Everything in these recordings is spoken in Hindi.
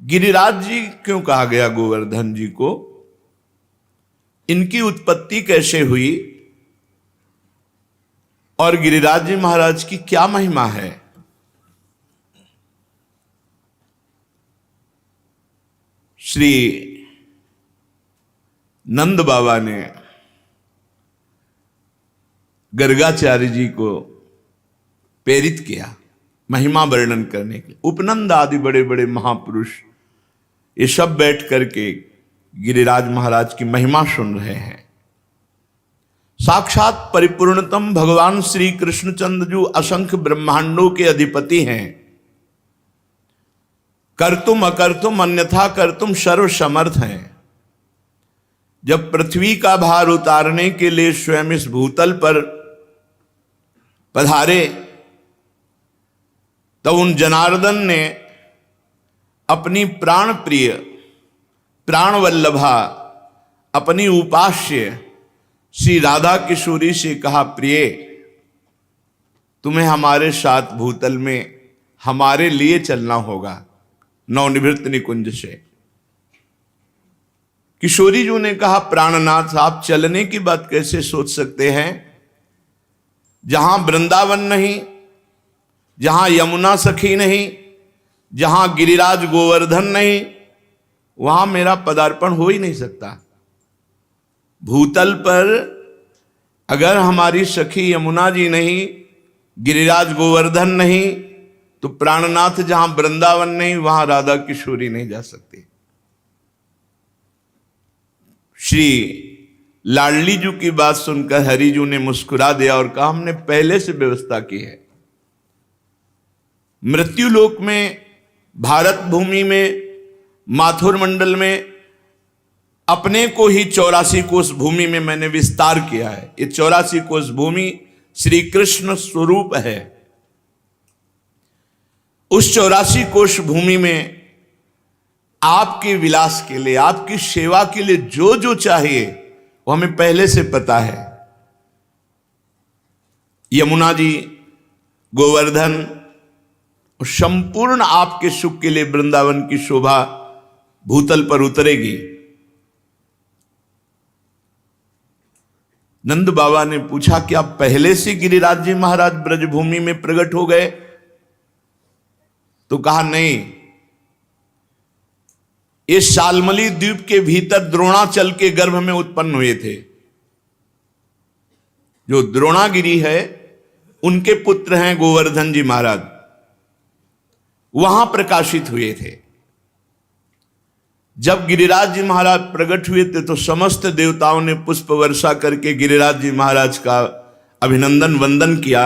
गिरिराज जी क्यों कहा गया गोवर्धन जी को? इनकी उत्पत्ति कैसे हुई और गिरिराज जी महाराज की क्या महिमा है? श्री नंद बाबा ने गर्गाचार्य जी को प्रेरित किया महिमा वर्णन करने के लिए। उपनंद आदि बड़े बड़े महापुरुष ये सब बैठ करके गिरिराज महाराज की महिमा सुन रहे हैं। साक्षात परिपूर्णतम भगवान श्री कृष्णचंद्र जो असंख्य ब्रह्मांडों के अधिपति हैं, कर्तुम अकर्तुम अन्यथा कर्तुम सर्व समर्थ हैं। जब पृथ्वी का भार उतारने के लिए स्वयं इस भूतल पर पधारे, तो उन जनार्दन ने अपनी प्राण प्रिय प्राण वल्लभा अपनी उपास्य श्री राधा किशोरी से कहा, प्रिय तुम्हें हमारे साथ भूतल में हमारे लिए चलना होगा नवनिवृत्त निकुंज से। किशोरी जी ने कहा, प्राणनाथ आप चलने की बात कैसे सोच सकते हैं? जहां वृंदावन नहीं, जहां यमुना सखी नहीं, जहां गिरिराज गोवर्धन नहीं, वहां मेरा पदार्पण हो ही नहीं सकता। भूतल पर अगर हमारी सखी यमुना जी नहीं, गिरिराज गोवर्धन नहीं, तो प्राणनाथ जहां वृंदावन नहीं वहां राधा किशोरी नहीं जा सकती। श्री लाडली जी की बात सुनकर हरिजू ने मुस्कुरा दिया और कहा, हमने पहले से व्यवस्था की है। मृत्युलोक में, भारत भूमि में, माथुर मंडल में अपने को ही 84 कोष भूमि में मैंने विस्तार किया है। ये 84 कोष भूमि श्री कृष्ण स्वरूप है। उस 84 कोष भूमि में आपके विलास के लिए, आपकी सेवा के लिए जो जो चाहिए वो हमें पहले से पता है। यमुना जी, गोवर्धन और संपूर्ण आपके सुख के लिए वृंदावन की शोभा भूतल पर उतरेगी। नंद बाबा ने पूछा, क्या पहले से गिरिराज जी महाराज ब्रजभूमि में प्रकट हो गए? तो कहा, नहीं, ये शालमली द्वीप के भीतर द्रोणाचल के गर्भ में उत्पन्न हुए थे। जो द्रोणागिरी है उनके पुत्र हैं गोवर्धन जी महाराज, वहां प्रकाशित हुए थे। जब गिरिराज जी महाराज प्रकट हुए थे तो समस्त देवताओं ने पुष्प वर्षा करके गिरिराज जी महाराज का अभिनंदन वंदन किया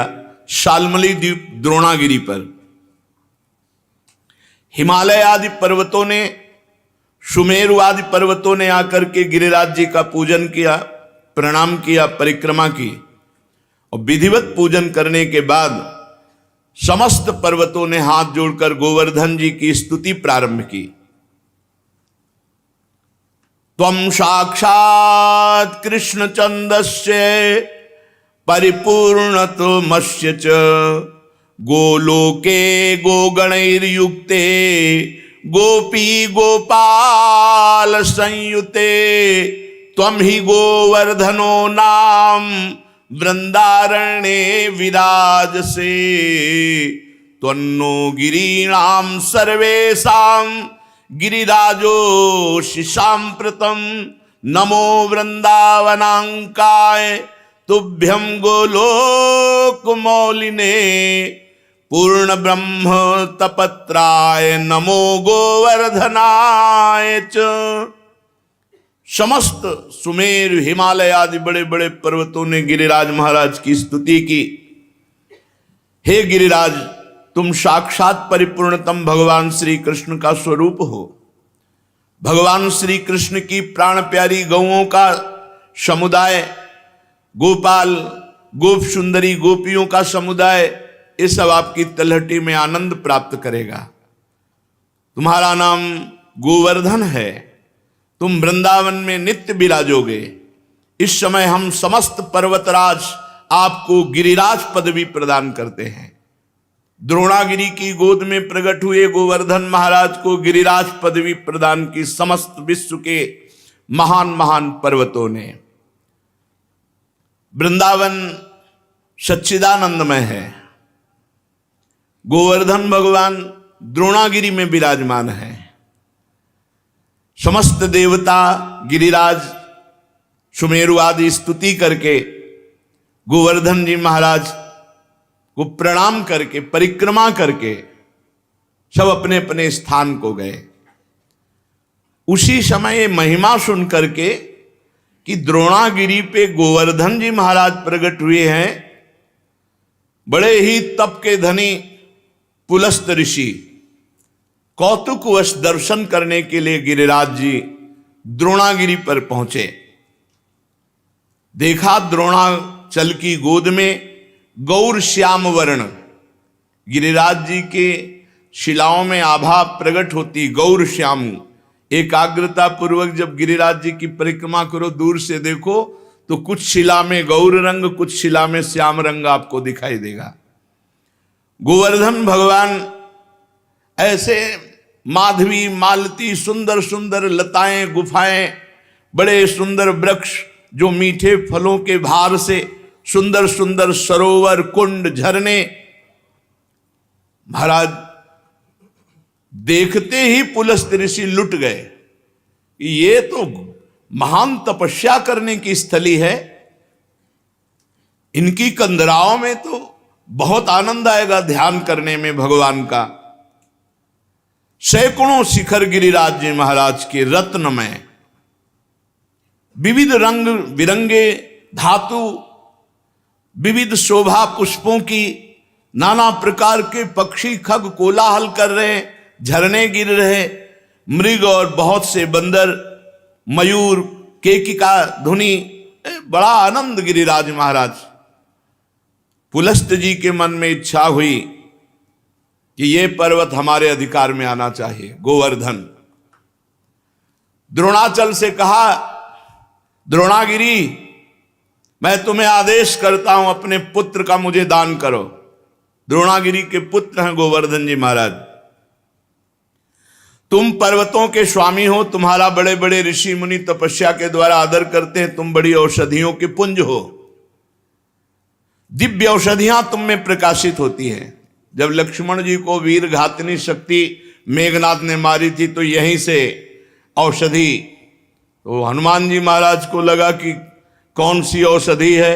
शालमली द्वीप द्रोणागिरी पर। हिमालय आदि पर्वतों ने, सुमेरु आदि पर्वतों ने आकर के गिरिराज जी का पूजन किया, प्रणाम किया, परिक्रमा की। और विधिवत पूजन करने के बाद समस्त पर्वतों ने हाथ जोड़कर गोवर्धन जी की स्तुति प्रारंभ की। त्वं साक्षात् कृष्णचंदस्य परिपूर्णतमस्य च गोलोके गोगणैर्युक्ते गोपी गोपाल संयुते त्वं हि गोवर्धनो नाम वृंदारण्ये विराजसे त्वन्नो गिरीणां सर्वेषां गिरिराजोऽसि साम्प्रतं नमो वृंदावनांकाय तुभ्यं गोलोकमौलिने पूर्ण ब्रह्म तपत्राय नमो गोवर्धनाय च। समस्त सुमेर, हिमालय आदि बड़े बड़े पर्वतों ने गिरिराज महाराज की स्तुति की। हे गिरिराज, तुम साक्षात परिपूर्णतम भगवान श्री कृष्ण का स्वरूप हो। भगवान श्री कृष्ण की प्राण प्यारी गौओं का समुदाय, गोपाल, गोप सुंदरी गोपियों का समुदाय, ये सब आपकी तलहटी में आनंद प्राप्त करेगा। तुम्हारा नाम गोवर्धन है, तुम वृंदावन में नित्य विराजोगे। इस समय हम समस्त पर्वतराज आपको गिरिराज पदवी प्रदान करते हैं। द्रोणागिरी की गोद में प्रकट हुए गोवर्धन महाराज को गिरिराज पदवी प्रदान की समस्त विश्व के महान महान पर्वतों ने। वृंदावन सच्चिदानंदमय है, गोवर्धन भगवान द्रोणागिरी में विराजमान है। समस्त देवता गिरिराज सुमेरु आदि स्तुति करके गोवर्धन जी महाराज को प्रणाम करके परिक्रमा करके सब अपने अपने स्थान को गए। उसी समय महिमा सुन करके कि द्रोणागिरी पे गोवर्धन जी महाराज प्रकट हुए हैं, बड़े ही तप के धनी पुलस्त ऋषि कौतुकवश दर्शन करने के लिए गिरिराज जी द्रोणागिरी पर पहुंचे। देखा द्रोणाचल की गोद में गौर श्याम वर्ण, गिरिराज जी के शिलाओं में आभा प्रकट होती गौर श्याम। एकाग्रता पूर्वक जब गिरिराज जी की परिक्रमा करो, दूर से देखो तो कुछ शिला में गौर रंग, कुछ शिला में श्याम रंग आपको दिखाई देगा। गोवर्धन भगवान ऐसे माधवी मालती सुंदर सुंदर लताएं गुफाएं, बड़े सुंदर वृक्ष जो मीठे फलों के भार से सुंदर सुंदर सरोवर कुंड झरने, महाराज देखते ही पुलस्त ऋषि लुट गए। ये तो महान तपस्या करने की स्थली है, इनकी कंदराओं में तो बहुत आनंद आएगा ध्यान करने में भगवान का। सैकड़ों शिखर गिरिराज जी महाराज के रत्नमय, विविध रंग बिरंगे धातु, विविध शोभा पुष्पों की, नाना प्रकार के पक्षी खग कोलाहल कर रहे, झरने गिर रहे, मृग और बहुत से बंदर, मयूर, केकिका ध्वनि, बड़ा आनंद गिरिराज महाराज। पुलस्त जी के मन में इच्छा हुई कि ये पर्वत हमारे अधिकार में आना चाहिए, गोवर्धन। द्रोणाचल से कहा, द्रोणागिरी मैं तुम्हें आदेश करता हूं अपने पुत्र का मुझे दान करो। द्रोणागिरी के पुत्र हैं गोवर्धन जी महाराज। तुम पर्वतों के स्वामी हो, तुम्हारा बड़े बड़े ऋषि मुनि तपस्या के द्वारा आदर करते हैं, तुम बड़ी औषधियों के पुंज हो, दिव्य औषधियां तुम में प्रकाशित होती हैं। जब लक्ष्मण जी को वीर घातनी शक्ति मेघनाथ ने मारी थी तो यहीं से औषधि, तो हनुमान जी महाराज को लगा कि कौन सी औषधि है,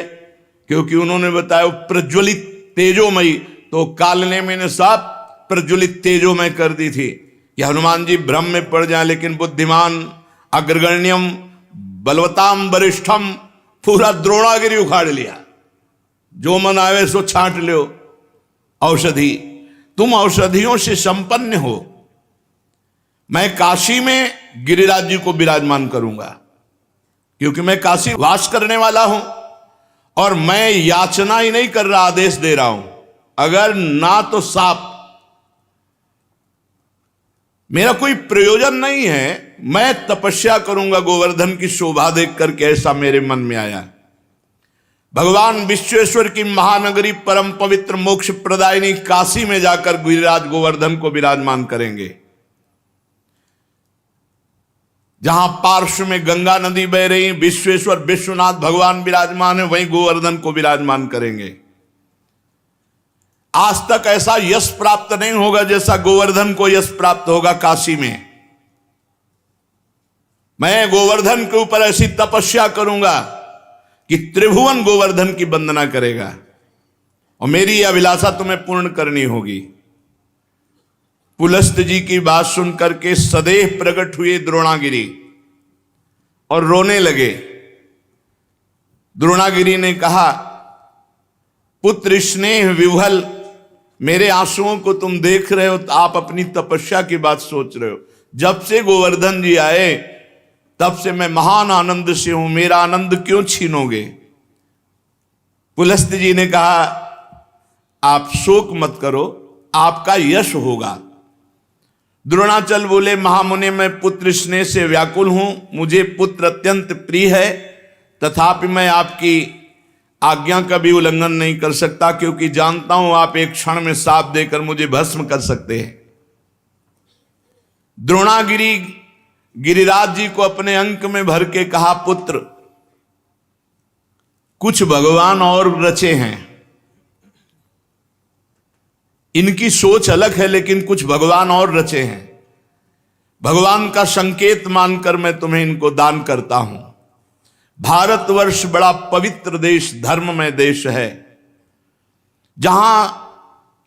क्योंकि उन्होंने बताया प्रज्वलित तेजोमयी, तो कालने में ने साफ प्रज्वलित तेजोमय कर दी थी कि हनुमान जी भ्रम में पड़ जाए। लेकिन बुद्धिमान अग्रगण्यम बलवताम वरिष्ठम, पूरा द्रोणागिरी उखाड़ लिया, जो मन आवे सो छांट लो औषधि। तुम औषधियों से संपन्न हो। मैं काशी में गिरिराज जी को विराजमान करूंगा, क्योंकि मैं काशी वास करने वाला हूं और मैं याचना ही नहीं कर रहा, आदेश दे रहा हूं। अगर ना तो साप, मेरा कोई प्रयोजन नहीं है, मैं तपस्या करूंगा गोवर्धन की शोभा देख करके, ऐसा मेरे मन में आया। भगवान विश्वेश्वर की महानगरी परम पवित्र मोक्ष प्रदायिनी काशी में जाकर गिरिराज गोवर्धन को विराजमान करेंगे। जहां पार्श्व में गंगा नदी बह रही, विश्वेश्वर विश्वनाथ भगवान विराजमान है, वहीं गोवर्धन को विराजमान करेंगे। आज तक ऐसा यश प्राप्त नहीं होगा जैसा गोवर्धन को यश प्राप्त होगा काशी में। मैं गोवर्धन के ऊपर ऐसी तपस्या करूंगा कि त्रिभुवन गोवर्धन की वंदना करेगा, और मेरी यह अभिलाषा तुम्हें पूर्ण करनी होगी। पुलस्त जी की बात सुन करके सदैव प्रकट हुए द्रोणागिरी और रोने लगे। द्रोणागिरी ने कहा, पुत्र स्नेह विह्वल, मेरे आंसुओं को तुम देख रहे हो तो आप अपनी तपस्या की बात सोच रहे हो। जब से गोवर्धन जी आए तब से मैं महान आनंद से हूं, मेरा आनंद क्यों छीनोगे। पुलस्त जी ने कहा, आप शोक मत करो, आपका यश होगा। द्रोणाचल बोले, महामुनि मैं पुत्र स्नेह से व्याकुल हूं, मुझे पुत्र अत्यंत प्रिय है, तथापि मैं आपकी आज्ञा का भी उल्लंघन नहीं कर सकता, क्योंकि जानता हूं आप एक क्षण में शाप देकर मुझे भस्म कर सकते हैं। द्रोणागिरी गिरिराज जी को अपने अंक में भर के कहा, पुत्र कुछ भगवान और रचे हैं, इनकी सोच अलग है लेकिन कुछ भगवान और रचे हैं। भगवान का संकेत मानकर मैं तुम्हें इनको दान करता हूं। भारतवर्ष बड़ा पवित्र देश, धर्ममय देश है, जहां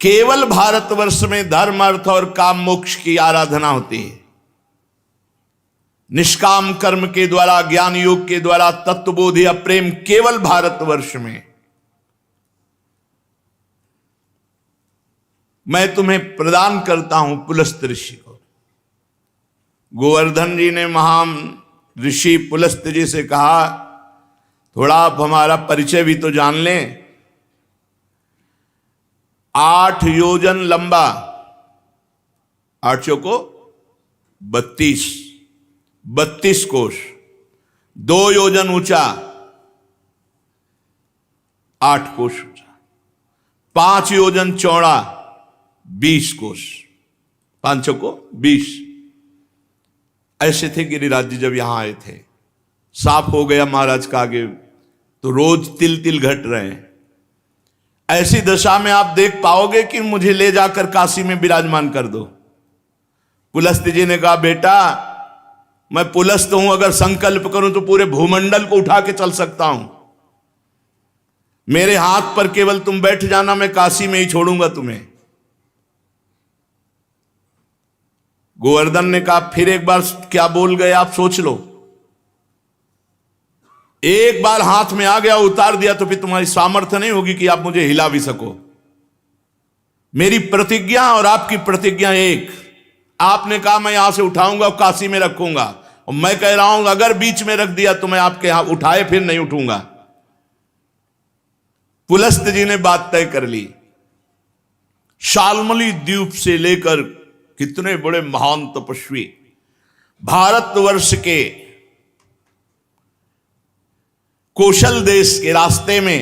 केवल भारतवर्ष में धर्म, अर्थ और काम मोक्ष की आराधना होती है। निष्काम कर्म के द्वारा, ज्ञान योग के द्वारा तत्वबोध या प्रेम केवल भारतवर्ष में। मैं तुम्हें प्रदान करता हूं पुलस्त ऋषि को। गोवर्धन जी ने महान ऋषि पुलस्त जी से कहा, थोड़ा आप हमारा परिचय भी तो जान लें। 8 योजन लंबा, 8 चौको 32 कोश, 2 योजन ऊंचा, 8 कोश ऊंचा, 5 योजन चौड़ा, 20 कोश, 5 चौको 20। ऐसे थे गिरिराज जी जब यहां आए थे। साफ हो गया महाराज का आगे, तो रोज तिल तिल घट रहे हैं। ऐसी दशा में आप देख पाओगे कि मुझे ले जाकर काशी में विराजमान कर दो। पुलस्त जी ने कहा, बेटा मैं पुलस्त हूं, अगर संकल्प करूं तो पूरे भूमंडल को उठा के चल सकता हूं। मेरे हाथ पर केवल तुम बैठ जाना, मैं काशी में ही छोड़ूंगा तुम्हें। गोवर्धन ने कहा, फिर एक बार क्या बोल गए आप, सोच लो। एक बार हाथ में आ गया, उतार दिया, तो फिर तुम्हारी सामर्थ्य नहीं होगी कि आप मुझे हिला भी सको। मेरी प्रतिज्ञा और आपकी प्रतिज्ञा एक। आपने कहा मैं यहां से उठाऊंगा और काशी में रखूंगा, और मैं कह रहा हूं अगर बीच में रख दिया तो मैं आपके यहां उठाए फिर नहीं उठूंगा। पुलस्त जी ने बात तय कर ली। शाल्मली द्वीप से लेकर कितने बड़े महान तपस्वी भारतवर्ष के कौशल देश के रास्ते में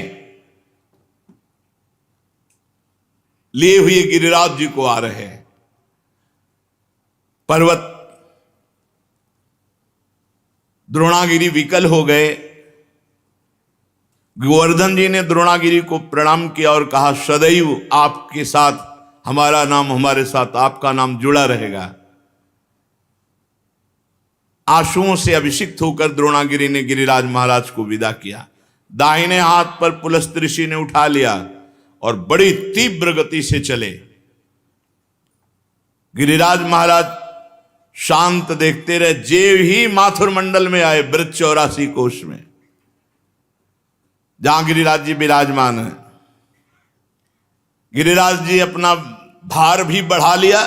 लिए हुए गिरिराज जी को आ रहे हैं। पर्वत द्रोणागिरी विकल हो गए। गोवर्धन जी ने द्रोणागिरी को प्रणाम किया और कहा, सदैव आपके साथ हमारा नाम, हमारे साथ आपका नाम जुड़ा रहेगा। आंसुओं से अभिषिक्त होकर द्रोणागिरी ने गिरिराज महाराज को विदा किया। दाहिने हाथ पर पुलस्त ऋषि ने उठा लिया और बड़ी तीव्र गति से चले। गिरिराज महाराज शांत देखते रहे। जेव ही माथुर मंडल में आए, ब्रज 84 कोश में, जहां गिरिराज जी विराजमान है। गिरिराज जी अपना भार भी बढ़ा लिया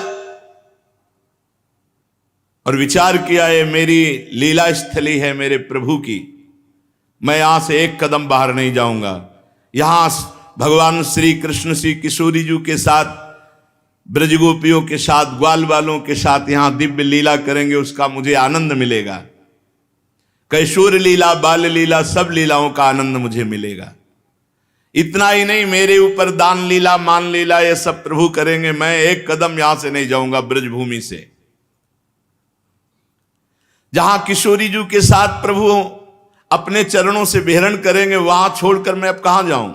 और विचार किया, ये मेरी लीला स्थली है मेरे प्रभु की, मैं यहां से एक कदम बाहर नहीं जाऊंगा। यहां भगवान श्री कृष्ण श्री किशोरी जी के साथ, ब्रजगोपियों के साथ, ग्वाल वालों के साथ यहां दिव्य लीला करेंगे, उसका मुझे आनंद मिलेगा। कैशोर लीला, बाल लीला, सब लीलाओं का आनंद मुझे मिलेगा। इतना ही नहीं, मेरे ऊपर दान लीला, मान लीला, ये सब प्रभु करेंगे। मैं एक कदम यहां से नहीं जाऊंगा ब्रजभूमि से। जहां किशोरी जी के साथ प्रभु अपने चरणों से विहरण करेंगे, वहां छोड़कर मैं अब कहां जाऊं।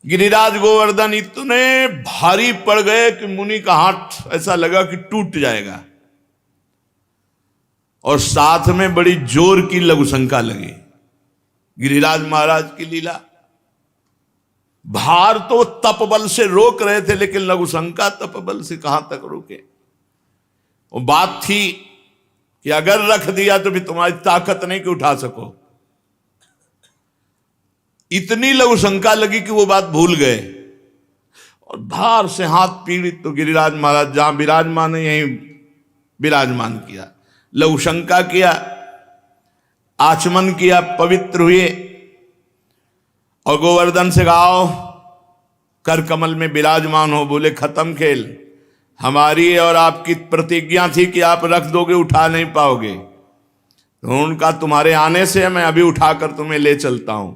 गिरिराज गोवर्धन इतने भारी पड़ गए कि मुनि का हाथ ऐसा लगा कि टूट जाएगा, और साथ में बड़ी जोर की लघुशंका लगी। गिरिराज महाराज की लीला, भार तो तपबल से रोक रहे थे, लेकिन लघुशंका तपबल से कहां तक रोके। वो बात थी कि अगर रख दिया तो भी तुम्हारी ताकत नहीं कि उठा सको। इतनी लघुशंका लगी कि वो बात भूल गए, और भार से हाथ पीड़ित। तो गिरिराज महाराज जहां विराजमान है यहीं विराजमान किया, लघुशंका किया, आचमन किया, पवित्र हुए, और गोवर्धन से गाओ कर कमल में विराजमान हो। बोले खत्म खेल, हमारी और आपकी प्रतिज्ञा थी कि आप रख दोगे, उठा नहीं पाओगे। तो उनका तुम्हारे आने से मैं अभी उठाकर तुम्हें ले चलता हूं।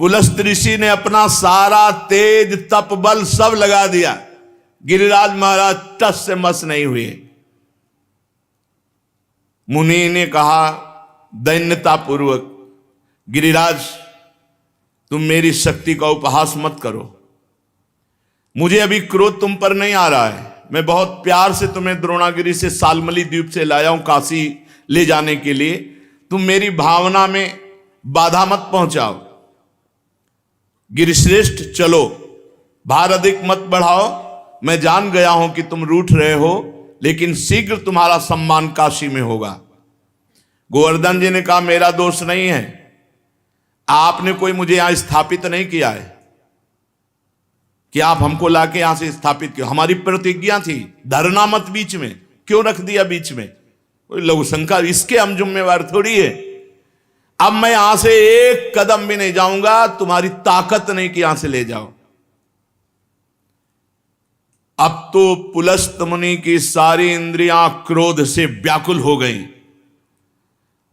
पुलस्त ऋषि ने अपना सारा तेज तप बल सब लगा दिया, गिरिराज महाराज टस से मस नहीं हुए। मुनि ने कहा दैन्यता पूर्वक, गिरिराज तुम मेरी शक्ति का उपहास मत करो, मुझे अभी क्रोध तुम पर नहीं आ रहा है। मैं बहुत प्यार से तुम्हें द्रोणागिरी से सालमली द्वीप से लाया हूं काशी ले जाने के लिए, तुम मेरी भावना में बाधा मत पहुंचाओ। गिरिश्रेष्ठ चलो, भार अधिक मत बढ़ाओ, मैं जान गया हूं कि तुम रूठ रहे हो, लेकिन शीघ्र तुम्हारा सम्मान काशी में होगा। गोवर्धन जी ने कहा मेरा दोष नहीं है, आपने कोई मुझे यहां स्थापित नहीं किया है कि आप हमको लाके यहां से स्थापित किया। हमारी प्रतिज्ञा थी धरना मत बीच में, क्यों रख दिया बीच में? कोई लघु शंका, इसके हम जिम्मेवार थोड़ी है। अब मैं यहां से एक कदम भी नहीं जाऊंगा, तुम्हारी ताकत नहीं कि यहां से ले जाओ। अब तो पुलस्त मुनि की सारी इंद्रियां क्रोध से व्याकुल हो गईं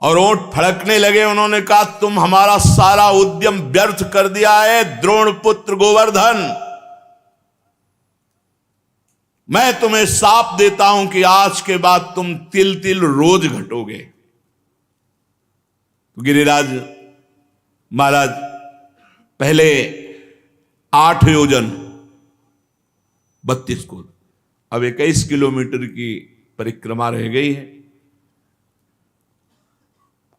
और ओंठ फड़कने लगे। उन्होंने कहा तुम हमारा सारा उद्यम व्यर्थ कर दिया है द्रोण पुत्र गोवर्धन, मैं तुम्हें शाप देता हूं कि आज के बाद तुम तिल तिल रोज घटोगे। तो गिरिराज महाराज पहले 8 योजन 32 कोस, अब 21 किलोमीटर की परिक्रमा रह गई है।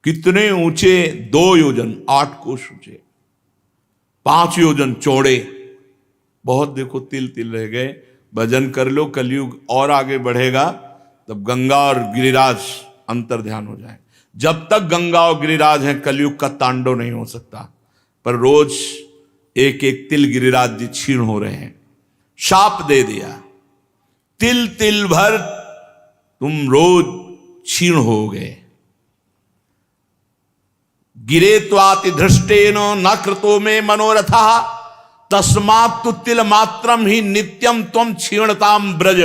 कितने ऊंचे? 2 योजन 8 कोस ऊंचे, 5 योजन चौड़े, बहुत देखो तिल तिल रह गए। भजन कर लो, कलयुग और आगे बढ़ेगा, तब गंगा और गिरिराज अंतर ध्यान हो जाए। जब तक गंगा और गिरिराज हैं कलयुग का तांडव नहीं हो सकता, पर रोज एक एक तिल गिरिराज जी क्षीण हो रहे हैं। शाप दे दिया, तिल तिल भर तुम रोज क्षीण हो गए। गिरे त्वाति धृष्टेनो न कृतो में मनोरथा तस्मात् तु तिल मात्रम ही नित्यम त्वम क्षीणताम ब्रज।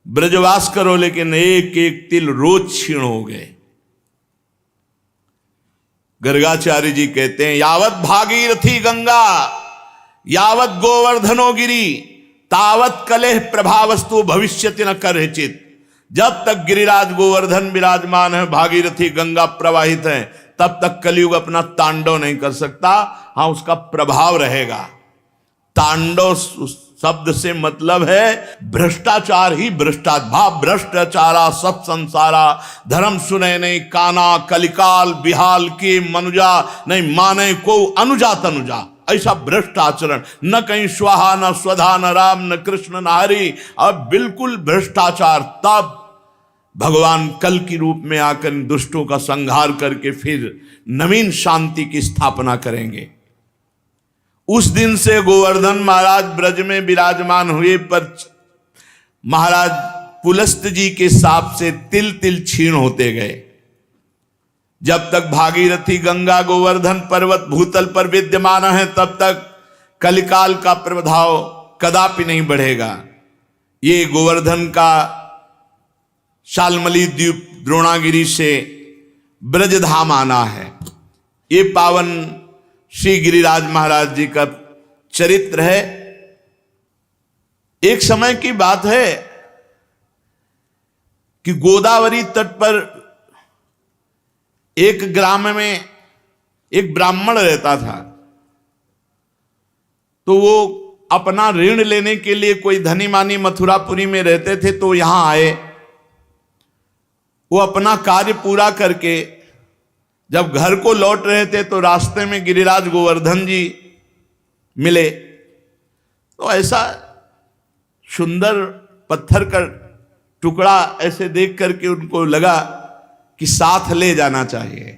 ब्रजवास करो, लेकिन एक एक तिल रोज क्षीण हो गए। गर्गाचार्य जी कहते हैं यावत भागीरथी गंगा यावत गोवर्धनो गिरी तावत कलेह प्रभावस्तु भविष्यति न करहिचित। जब तक गिरिराज गोवर्धन विराजमान है, भागीरथी गंगा प्रवाहित है, तब तक कलयुग अपना तांडव नहीं कर सकता। हाँ, उसका प्रभाव रहेगा। तांडव शब्द से मतलब है भ्रष्टाचार ही भ्रष्टाचार। भाव भ्रष्टाचारा सब संसारा धर्म सुने नहीं काना कलिकाल बिहाल की मनुजा नहीं माने को अनुजा तनुजा। ऐसा भ्रष्ट आचरण, न कहीं स्वाहा न स्वधा न राम न कृष्ण न हरि, अब बिल्कुल भ्रष्टाचार। तब भगवान कल की रूप में आकर दुष्टों का संहार करके फिर नवीन शांति की स्थापना करेंगे। उस दिन से गोवर्धन महाराज ब्रज में विराजमान हुए, पर महाराज पुलस्त जी के साप से तिल तिल क्षीण होते गए। जब तक भागीरथी गंगा गोवर्धन पर्वत भूतल पर विद्यमान है, तब तक कलिकाल का प्रभाव कदापि नहीं बढ़ेगा। ये गोवर्धन का शालमली द्वीप द्रोणागिरी से ब्रजधाम आना है। ये पावन श्री गिरिराज महाराज जी का चरित्र है। एक समय की बात है कि गोदावरी तट पर एक ग्राम में एक ब्राह्मण रहता था। तो वो अपना ऋण लेने के लिए, कोई धनी मानी मथुरापुरी में रहते थे, तो यहां आए। वो अपना कार्य पूरा करके जब घर को लौट रहे थे, तो रास्ते में गिरिराज गोवर्धन जी मिले। तो ऐसा सुंदर पत्थर का टुकड़ा ऐसे देख करके उनको लगा कि साथ ले जाना चाहिए।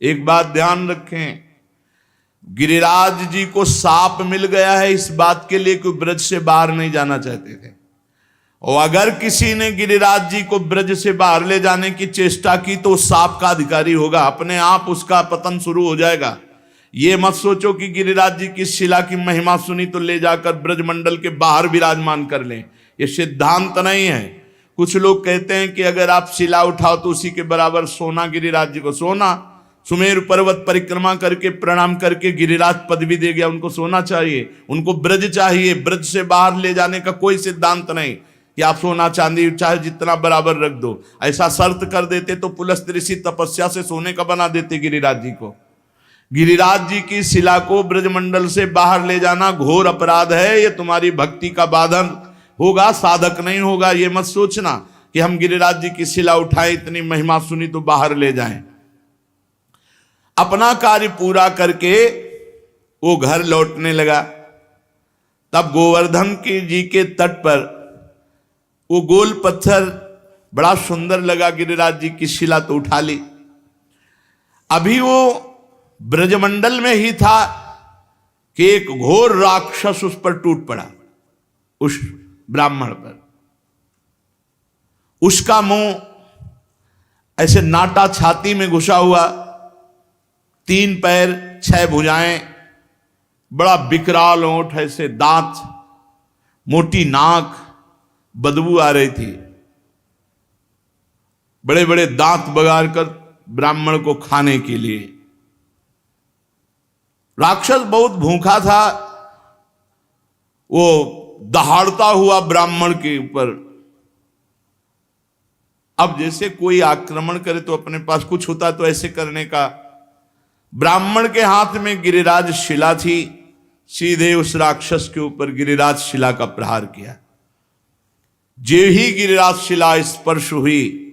एक बात ध्यान रखें, गिरिराज जी को साप मिल गया है, इस बात के लिए कोई ब्रज से बाहर नहीं जाना चाहते थे। और अगर किसी ने गिरिराज जी को ब्रज से बाहर ले जाने की चेष्टा की, तो साप का अधिकारी होगा, अपने आप उसका पतन शुरू हो जाएगा। ये मत सोचो कि गिरिराज जी की शिला की महिमा सुनी तो ले जाकर ब्रजमंडल के बाहर विराजमान कर लें, ये सिद्धांत नहीं है। कुछ लोग कहते हैं कि अगर आप शिला उठाओ तो उसी के बराबर सोना गिरिराज जी को, सोना सुमेरु पर्वत परिक्रमा करके प्रणाम करके गिरिराज पदवी दे गया। उनको सोना चाहिए, उनको ब्रज चाहिए। ब्रज से बाहर ले जाने का कोई सिद्धांत नहीं कि आप सोना चांदी चाहे जितना बराबर रख दो। ऐसा शर्त कर देते तो पुलस्त्य ऋषि तपस्या से सोने का बना देते गिरिराज जी को। गिरिराज जी की शिला को ब्रजमंडल से बाहर ले जाना घोर अपराध है। ये तुम्हारी भक्ति का बाधन होगा, साधक नहीं होगा। ये मत सोचना कि हम गिरिराज जी की शिला उठाएं, इतनी महिमा सुनी तो बाहर ले जाएं। अपना कार्य पूरा करके वो घर लौटने लगा। तब गोवर्धन की जी के तट पर वो गोल पत्थर बड़ा सुंदर लगा। गिरिराज जी की शिला तो उठा ली। अभी वो ब्रजमंडल में ही था कि एक घोर राक्षस उस पर टूट पड़ा, उस ब्राह्मण पर। उसका मुंह ऐसे नाटा छाती में घुसा हुआ, 3 पैर 6 भुजाएं, बड़ा विकराल ओंठ, ऐसे दांत, मोटी नाक, बदबू आ रही थी। बड़े बड़े दांत बगाड़ कर ब्राह्मण को खाने के लिए। राक्षस बहुत भूखा था। वो दहाड़ता हुआ ब्राह्मण के ऊपर। अब जैसे कोई आक्रमण करे तो अपने पास कुछ होता तो ऐसे करने का। ब्राह्मण के हाथ में गिरिराज शिला थी। सीधे उस राक्षस के ऊपर गिरिराज शिला का प्रहार किया। जे ही गिरिराज शिला स्पर्श हुई,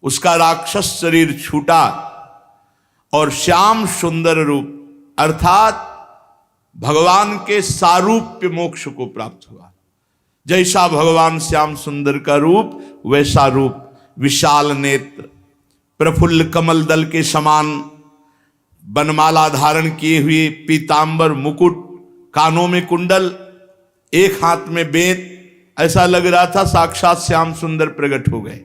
उसका राक्षस शरीर छूटा और श्याम सुंदर रूप अर्थात भगवान के सारूप्य मोक्ष को प्राप्त हुआ। जैसा भगवान श्याम सुंदर का रूप वैसा रूप, विशाल नेत्र, प्रफुल्ल कमल दल के समान बनमाला धारण किए हुए, पीतांबर मुकुट, कानों में कुंडल, एक हाथ में बेंत। ऐसा लग रहा था साक्षात श्याम सुंदर प्रकट हो गए।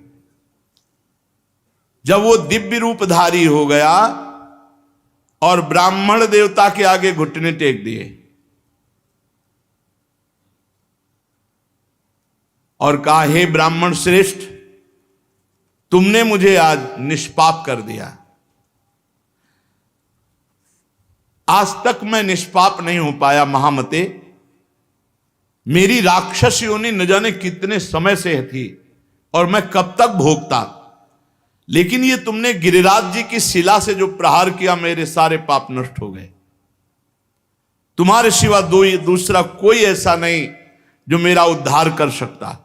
जब वो दिव्य रूपधारी हो गया और ब्राह्मण देवता के आगे घुटने टेक दिए और कहा, हे ब्राह्मण श्रेष्ठ, तुमने मुझे आज निष्पाप कर दिया। आज तक मैं निष्पाप नहीं हो पाया महामते। मेरी राक्षस योनि न जाने कितने समय से थी और मैं कब तक भोगता, लेकिन ये तुमने गिरिराज जी की शिला से जो प्रहार किया, मेरे सारे पाप नष्ट हो गए। तुम्हारे सिवा दूसरा कोई ऐसा नहीं जो मेरा उद्धार कर सकता।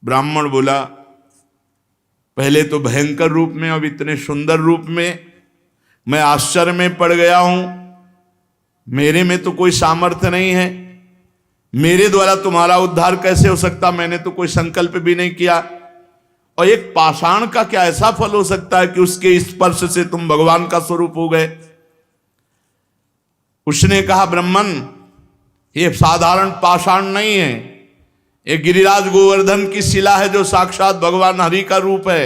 ब्राह्मण बोला, पहले तो भयंकर रूप में, अब इतने सुंदर रूप में मैं आश्चर्य में पड़ गया हूं। मेरे में तो कोई सामर्थ्य नहीं है, मेरे द्वारा तुम्हारा उद्धार कैसे हो सकता? मैंने तो कोई संकल्प भी नहीं किया। और एक पाषाण का क्या ऐसा फल हो सकता है कि उसके स्पर्श से तुम भगवान का स्वरूप हो गए? उसने कहा, ब्राह्मण, ये साधारण पाषाण नहीं है, ये गिरिराज गोवर्धन की शिला है जो साक्षात भगवान हरि का रूप है।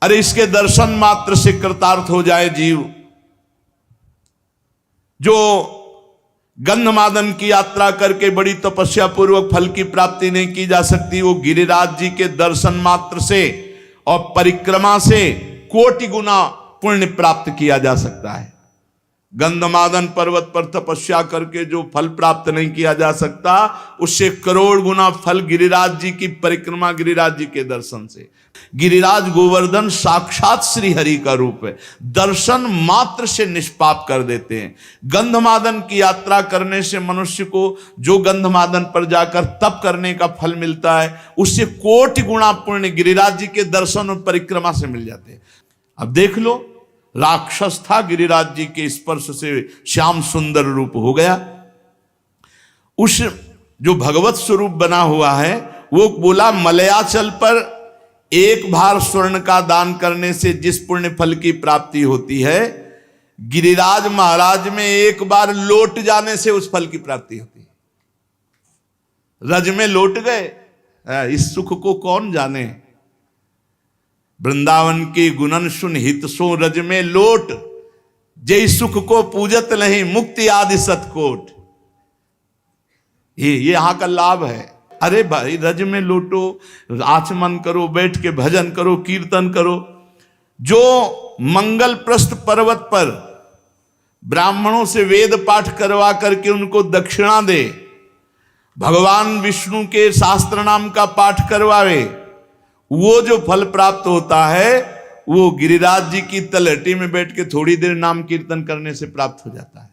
अरे इसके दर्शन मात्र से कृतार्थ हो जाए जीव। जो गंधमादन की यात्रा करके बड़ी तपस्या पूर्वक फल की प्राप्ति नहीं की जा सकती, वो गिरिराज जी के दर्शन मात्र से और परिक्रमा से कोटि गुना पुण्य प्राप्त किया जा सकता है। गंधमादन पर्वत पर तपस्या करके जो फल प्राप्त नहीं किया जा सकता, उससे करोड़ गुना फल गिरिराज जी की परिक्रमा, गिरिराज जी के दर्शन से। गिरिराज गोवर्धन साक्षात श्री हरि का रूप है, दर्शन मात्र से निष्पाप कर देते हैं। गंधमादन की यात्रा करने से मनुष्य को जो गंधमादन पर जाकर तप करने का फल मिलता है, उससे कोटि गुना पुण्य गिरिराज जी के दर्शन और परिक्रमा से मिल जाते हैं। अब देख लो, राक्षस था, गिरिराज जी के स्पर्श से श्याम सुंदर रूप हो गया। उस जो भगवत स्वरूप बना हुआ है, वो बोला, मलयाचल पर एक भार स्वर्ण का दान करने से जिस पुण्य फल की प्राप्ति होती है, गिरिराज महाराज में एक बार लौट जाने से उस फल की प्राप्ति होती है। रज में लौट गए, इस सुख को कौन जाने। वृंदावन की गुणन सुन हित सो रज में लोट, जय सुख को पूजत नहीं मुक्ति आदि सतकोट। ये यहां का लाभ है। अरे भाई, रज में लोटो, आचमन करो, बैठ के भजन करो, कीर्तन करो। जो मंगलप्रस्थ पर्वत पर ब्राह्मणों से वेद पाठ करवा करके उनको दक्षिणा दे, भगवान विष्णु के शास्त्र नाम का पाठ करवावे, वो जो फल प्राप्त होता है वो गिरिराज जी की तलहटी में बैठ के थोड़ी देर नाम कीर्तन करने से प्राप्त हो जाता है।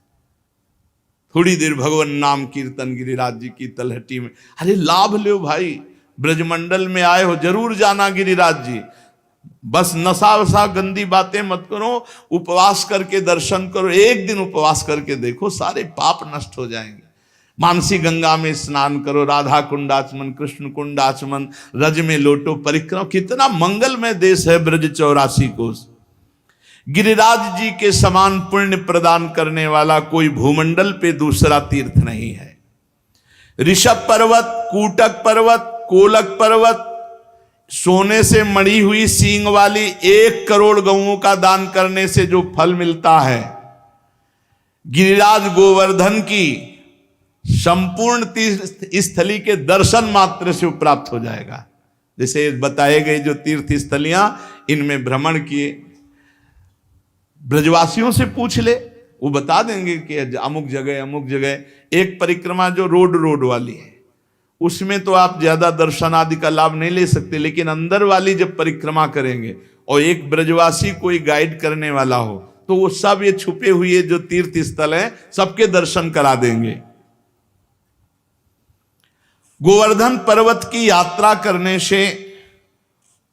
थोड़ी देर भगवान नाम कीर्तन गिरिराज जी की तलहटी में, अरे लाभ लो भाई, ब्रजमंडल में आए हो जरूर जाना गिरिराज जी, बस नशा वशा गंदी बातें मत करो, उपवास करके दर्शन करो, एक दिन उपवास करके देखो सारे पाप नष्ट हो जाएंगे। मानसी गंगा में स्नान करो, राधा कुंड आचमन, कृष्ण कुंड आचमन, रज में लोटो परिक्रमा, कितना मंगलमय देश है ब्रज 84 कोस। गिरिराज जी के समान पुण्य प्रदान करने वाला कोई भूमंडल पे दूसरा तीर्थ नहीं है। ऋषभ पर्वत, कूटक पर्वत, कोलक पर्वत, सोने से मड़ी हुई सींग वाली 1 करोड़ गौओं का दान करने से जो फल मिलता है, गिरिराज गोवर्धन की संपूर्ण तीर्थ स्थली के दर्शन मात्र से प्राप्त हो जाएगा। जैसे बताए गए जो तीर्थ स्थलियां, इनमें भ्रमण किए, ब्रजवासियों से पूछ ले, वो बता देंगे कि अमुक जगह। एक परिक्रमा जो रोड वाली है, उसमें तो आप ज्यादा दर्शन आदि का लाभ नहीं ले सकते, लेकिन अंदर वाली जब परिक्रमा करेंगे और एक ब्रजवासी कोई गाइड करने वाला हो, तो वो सब ये छुपे हुए जो तीर्थ स्थल है सबके दर्शन करा देंगे। गोवर्धन पर्वत की यात्रा करने से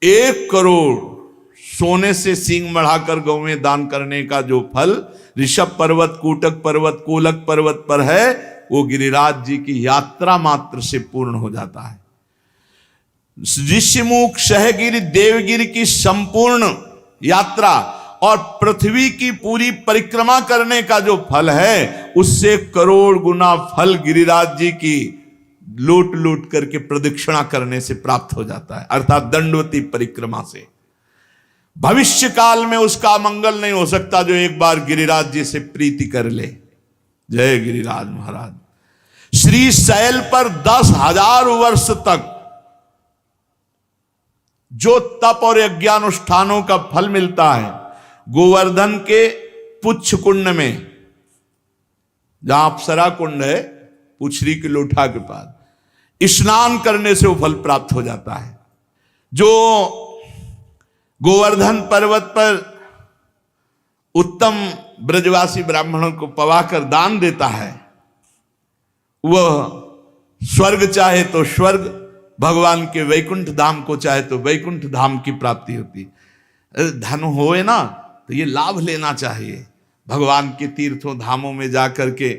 1 करोड़ सोने से सींग बढ़ाकर गौ में दान करने का जो फल ऋषभ पर्वत, कूटक पर्वत, कोलक पर्वत पर है, वो गिरिराज जी की यात्रा मात्र से पूर्ण हो जाता है। ऋषिमुख, सहगिरि, देवगिरि की संपूर्ण यात्रा और पृथ्वी की पूरी परिक्रमा करने का जो फल है, उससे करोड़ गुना फल गिरिराज जी की लूट करके प्रदक्षिणा करने से प्राप्त हो जाता है, अर्थात दंडवती परिक्रमा से। भविष्य काल में उसका मंगल नहीं हो सकता जो एक बार गिरिराज जी से प्रीति कर ले। जय गिरिराज महाराज। श्री शैल पर 10,000 वर्ष तक जो तप और यज्ञानुष्ठानों का फल मिलता है, गोवर्धन के पुच्छ कुंड में, जहां अप्सरा कुंड है पुछरी की लोठा के पास, स्नान करने से वो फल प्राप्त हो जाता है। जो गोवर्धन पर्वत पर उत्तम ब्रजवासी ब्राह्मणों को पवाकर दान देता है, वह स्वर्ग चाहे तो स्वर्ग, भगवान के वैकुंठ धाम को चाहे तो वैकुंठ धाम की प्राप्ति होती। धन होए ना तो ये लाभ लेना चाहिए, भगवान के तीर्थों धामों में जाकर के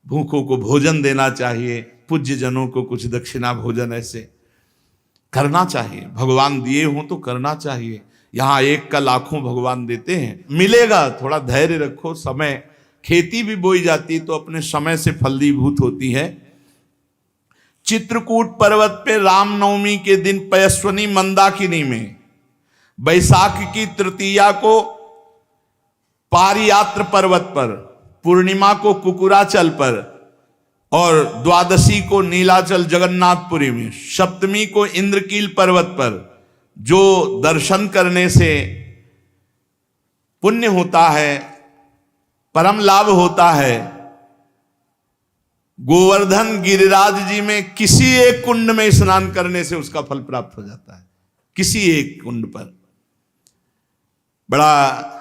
भूखों को भोजन देना चाहिए, पूज्य जनों को कुछ दक्षिणा भोजन ऐसे करना चाहिए, भगवान दिए हों तो करना चाहिए। यहाँ 1 का लाखों भगवान देते हैं, मिलेगा, थोड़ा धैर्य रखो। समय, खेती भी बोई जाती तो अपने समय से फलीभूत होती है। चित्रकूट पर्वत पे रामनवमी के दिन पयस्वनी मंदाकिनी में, बैसाख की तृतीया को पारियात्र पर्वत पर, पूर्णिमा को कुकुराचल पर और द्वादशी को नीलाचल जगन्नाथपुरी में, सप्तमी को इंद्रकील पर्वत पर जो दर्शन करने से पुण्य होता है, परम लाभ होता है, गोवर्धन गिरिराज जी में किसी एक कुंड में स्नान करने से उसका फल प्राप्त हो जाता है। किसी एक कुंड पर बड़ा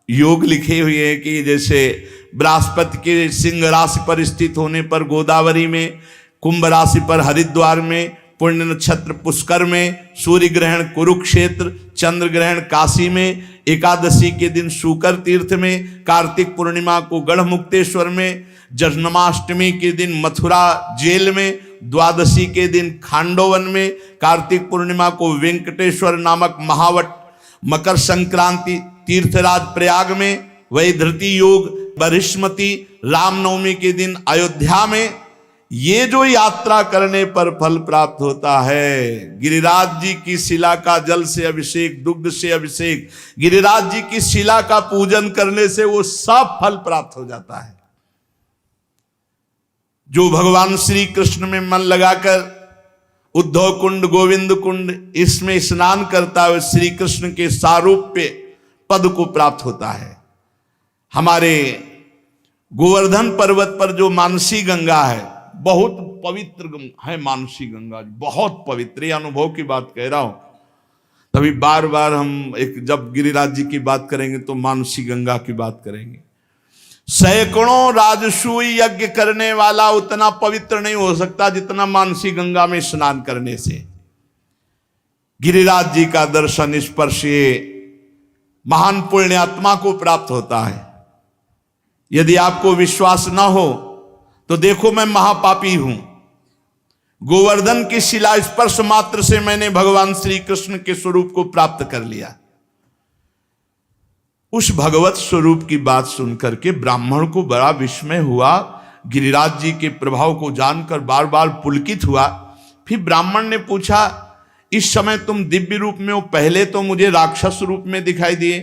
योग लिखे हुए हैं कि जैसे बृहस्पति के सिंह राशि पर स्थित होने पर गोदावरी में, कुंभ राशि पर हरिद्वार में, पुण्य नक्षत्र पुष्कर में, सूर्य ग्रहण कुरुक्षेत्र, चंद्र ग्रहण काशी में, एकादशी के दिन शुकर तीर्थ में, कार्तिक पूर्णिमा को गढ़मुक्तेश्वर में, जन्माष्टमी के दिन मथुरा जेल में, द्वादशी के दिन खांडोवन में, कार्तिक पूर्णिमा को वेंकटेश्वर नामक महावट, मकर संक्रांति तीर्थराज प्रयाग में, वैधृति योग बरिष्मती, रामनवमी के दिन अयोध्या में। ये जो यात्रा करने पर फल प्राप्त होता है, गिरिराज जी की शिला का जल से अभिषेक, दुग्ध से अभिषेक, गिरिराज जी की शिला का पूजन करने से वो सब फल प्राप्त हो जाता है। जो भगवान श्री कृष्ण में मन लगाकर उद्धव कुंड, गोविंद कुंड, इसमें स्नान करता हुए श्री कृष्ण के सारूप्य पद को प्राप्त होता है। हमारे गोवर्धन पर्वत पर जो मानसी गंगा है, बहुत पवित्र है मानसी गंगा, बहुत पवित्र, अनुभव की बात कह रहा हूं। तभी बार बार हम जब गिरिराज जी की बात करेंगे तो मानसी गंगा की बात करेंगे। सैकड़ों राजसूय यज्ञ करने वाला उतना पवित्र नहीं हो सकता जितना मानसी गंगा में स्नान करने से गिरिराज जी का दर्शन स्पर्श ये महान पुण्यात्मा को प्राप्त होता है। यदि आपको विश्वास न हो तो देखो, मैं महापापी हूं, गोवर्धन की शिला स्पर्श मात्र से मैंने भगवान श्री कृष्ण के स्वरूप को प्राप्त कर लिया। उस भगवत स्वरूप की बात सुनकर के ब्राह्मण को बड़ा विस्मय हुआ, गिरिराज जी के प्रभाव को जानकर बार बार पुलकित हुआ। फिर ब्राह्मण ने पूछा, इस समय तुम दिव्य रूप में हो, पहले तो मुझे राक्षस रूप में दिखाई दिए,